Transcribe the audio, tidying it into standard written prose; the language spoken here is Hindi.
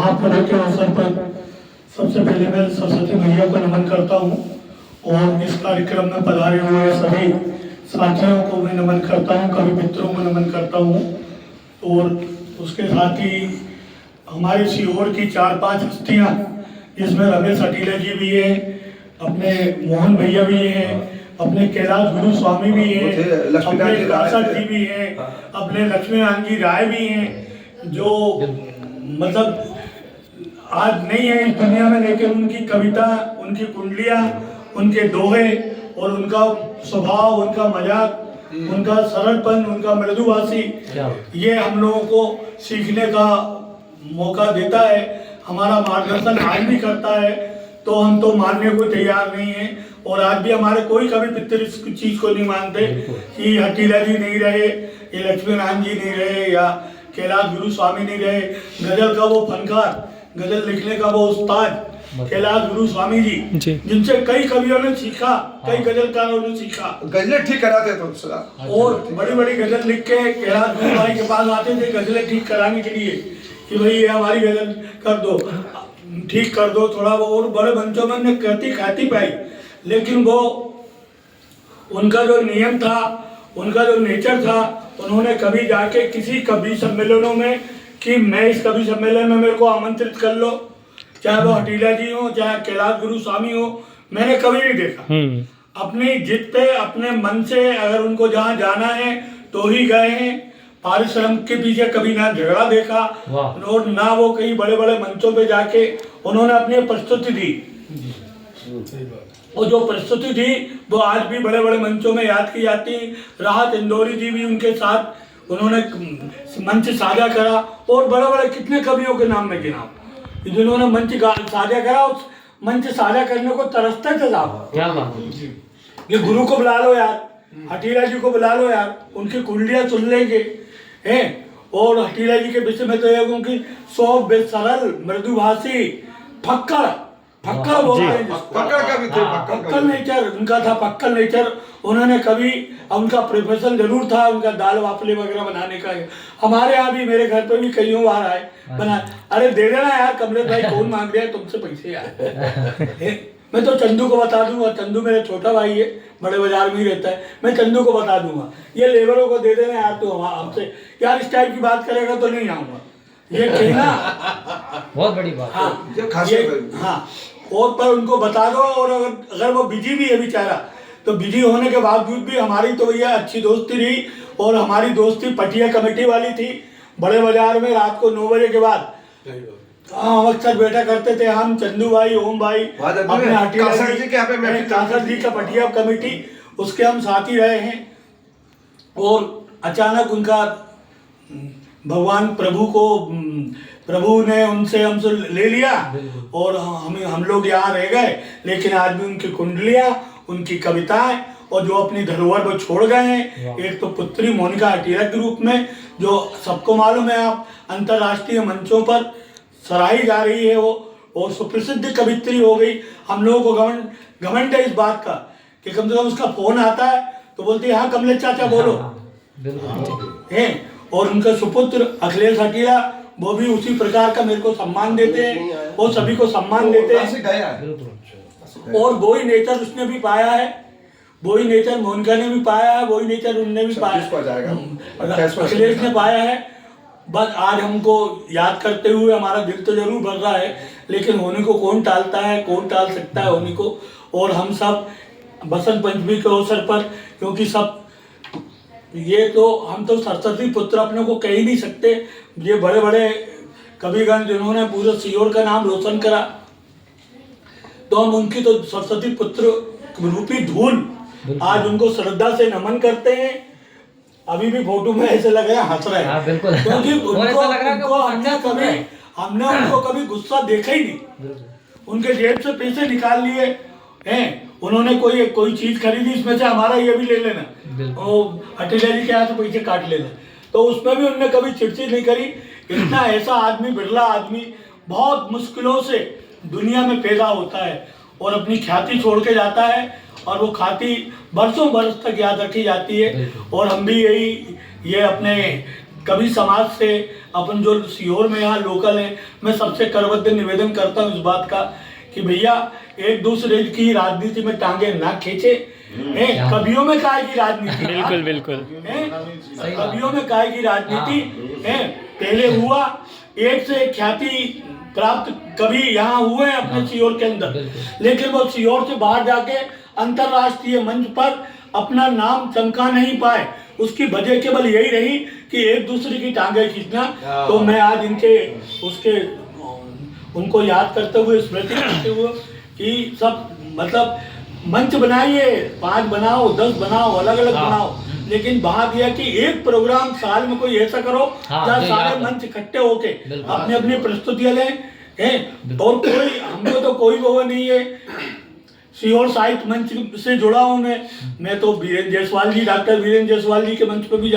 महापर्व के अवसर पर सबसे पहले मैं सरस्वती मैया को नमन करता हूँ और इस कार्यक्रम में पधारे हुए सभी साथियों को मैं नमन करता हूँ, कवि मित्रों को नमन करता हूँ। और उसके साथ ही हमारे सीहोर की 4-5 हस्तियाँ, जिसमें रमेश अटीला जी भी हैं, अपने मोहन भैया भी हैं, अपने कैलाश गुरु स्वामी भी हैं, अपने कासर जी भी हैं, अपने लक्ष्मीनारायण जी राय भी हैं, जो मतलब आज नहीं है इस दुनिया में, लेकिन उनकी कविता, उनकी कुंडलियाँ, उनके दोहे और उनका स्वभाव, उनका मजाक, उनका सरलपन, उनका मृदुभाषी, ये हम लोगों को सीखने का मौका देता है, हमारा मार्गदर्शन आज भी करता है। तो हम तो मानने को तैयार नहीं हैं और आज भी हमारे कोई कभी पितर इस चीज़ को नहीं मानते कि अटीला जी नहीं रहे, ये लक्ष्मीनारायण जी नहीं रहे या कैलाश गुरु स्वामी नहीं रहे। गजल का वो फनकार, गजल लिखने का वो उस्ताद कैलाश गुरु स्वामी जी, जिनसे कई कवियों ने सीखा, कई गजलकारों ने सीखा, गजलें ठीक कराते थे और बड़ी बड़ी गजल लिख के कैलाश गुरु भाई के पास आते थे गजलें ठीक कराने के लिए कि भाई ये हमारी गजल कर दो, ठीक कर दो थोड़ा वो। और बड़े मंचों में ने कहती खाती पाई, लेकिन वो उनका जो नियम था, उनका जो नेचर था, उन्होंने कभी जाके किसी कवि सम्मेलनों में कि मैं इस कवि सम्मेलन में मेरे को आमंत्रित कर लो, चाहे वो अटीला जी हो, चाहे कैलाश गुरु स्वामी हो, मैंने कभी नहीं देखा। अपनी जिद पे, अपने मन से अगर उनको जहाँ जाना है तो ही गए हैं। पारिश्रमिक के पीछे कभी ना झगड़ा देखा और ना वो कई बड़े बड़े मंचों पे जाके उन्होंने अपनी प्रस्तुति दी। और जो प्रस्तुति थी वो आज भी बड़े बड़े मंचों में याद की जाती। राहत इंदौरी जी भी उनके साथ उन्होंने मंच साझा करा और बड़े बड़े कितने कवियों के नाम में गिना जिन्होंने मंच साझा करा। उस मंच साझा करने को तरसते थे साहब, क्या बात, ये गुरु को बुला लो यार, अटीला जी को बुला लो यार, उनकी कुंडलियाँ सुन लेंगे हैं। और अटीला जी के विषय में तो ये उनकी सरल मृदुभाषी फक्कड़ बोलते हैं, पक्कड़ नेचर उनका था, पक्कड़ नेचर। उन्होंने कभी उनका प्रोफेशन जरूर था उनका दाल वाफले वगैरह बनाने का। हमारे यहाँ भी, मेरे घर पे भी कईयों बार आए बना, अरे दे देना यार कमलेश भाई, कौन मांग रहा है तुमसे पैसे यार। मैं तो चंदू को बता दूंगा, चंदू मेरा छोटा भाई है, बड़े बाजार में ही रहता है, मैं चंदू को बता दूंगा ये लेबरों को दे देना यार, तो हमसे यार इस टाइप की बात करेगा तो नहीं आऊंगा, ये कहना बहुत बड़ी बात। हाँ, और पर उनको बता दो। और अगर वो बिजी भी है बेचारा, तो बिजी होने के बावजूद भी हमारी तो भैया अच्छी दोस्ती रही। और हमारी दोस्ती पटिया कमेटी वाली थी। बड़े बाजार में रात को 9 बजे के बाद हम अक्सर बैठा करते थे, हम चंदू भाई, ओम भाई, अपने कासर जी का पटिया कमेटी, उसके हम साथी रहे हैं। और अचानक उनका भगवान प्रभु ने उनसे हमसे ले लिया और हम लोग यहाँ रह गए। लेकिन आज भी उनकी कुंडलियाँ, उनकी कविताएं और जो अपनी धरोहर वो छोड़ गए हैं, एक तो पुत्री मोनिका अटीला के रूप में, जो सबको मालूम है आप अंतर्राष्ट्रीय मंचों पर सराही जा रही है वो, और सुप्रसिद्ध कवित्री हो गई। हम लोगों को घमंड है इस बात का कि कम से कम उसका फोन आता है तो बोलती है हाँ कमलेश चाचा बोलो हैं। और उनका सुपुत्र अखिलेश अटीला, वो भी उसी प्रकार का मेरे को सम्मान देते हैं, वो सभी को सम्मान देते हैं। और वही नेचर उसने भी पाया है, वही नेचर मोनिका ने भी पाया है, वही नेचर उनने भी पाया, अखिलेश ने पाया है। बस आज हमको याद करते हुए हमारा दिल तो जरूर भर रहा है, लेकिन होने को कौन टालता है, कौन टाल सकता है होने को। और हम सब बसंत पंचमी के अवसर पर, क्योंकि सब ये तो हम तो सरस्वती पुत्र अपने को कह ही नहीं सकते, ये बड़े बड़े कविगण जिन्होंने पूरे सीहोर का नाम रोशन करा, तो हम उनकी तो सरस्वती पुत्र रूपी धूल आज उनको श्रद्धा से नमन करते हैं। अभी भी फोटो में ऐसे लग रहा है हंस रहे हैं, क्योंकि हमने उनको कभी गुस्सा देखा ही नहीं। उनके जेब से पैसे निकाल लिए हैं, उन्होंने कोई चीज खरीदी, इसमें से हमारा ये भी ले लेना, और अटीला जी के यहाँ से पैसे काट लेना, तो उसमें भी उन्होंने कभी चिड़चिड़ नहीं करी। इतना ऐसा आदमी, बिरला आदमी, बहुत मुश्किलों से दुनिया में पैदा होता है और अपनी ख्याति छोड़ के जाता है, और वो ख्याति बरसों बरस तक याद रखी जाती है। और हम भी ये अपने कवि समाज से, अपन जो सीहोर में यहाँ लोकल हैं, मैं सबसे करबद्ध निवेदन करता हूँ इस बात का कि भैया एक दूसरे की राजनीति में टांगे ना खींचे। कवियों में काय की राजनीति, बिल्कुल बिल्कुल कवियों में काय की राजनीति है। पहले हुआ एक से एक ख्याति प्राप्त कवि यहाँ हुए हैं अपने सीहोर के अंदर, लेकिन वो सीहोर से बाहर जाके अंतरराष्ट्रीय मंच पर अपना नाम चमका नहीं पाए। उसकी वजह केवल यही रही कि एक दूसरे की टांगे खींचना। तो मैं आज इनके उसके उनको याद करते हुए, स्मृति करते हुए कि सब मतलब मंच बनाइए, 5 बनाओ, 10 बनाओ, अलग अलग बनाओ, लेकिन बात यह कि एक प्रोग्राम साल में कोई ऐसा करो जहाँ सारे मंच इकट्ठे होके अपनी अपनी प्रस्तुतियां लें हैं। और कोई हमको तो कोई वो नहीं है, सीहोर साहित्य मंच से जुड़ा हूँ मैं तो वीरेंद्र जायसवाल जी, डॉक्टर वीरेंद्र जायसवाल जी के मंच पर भी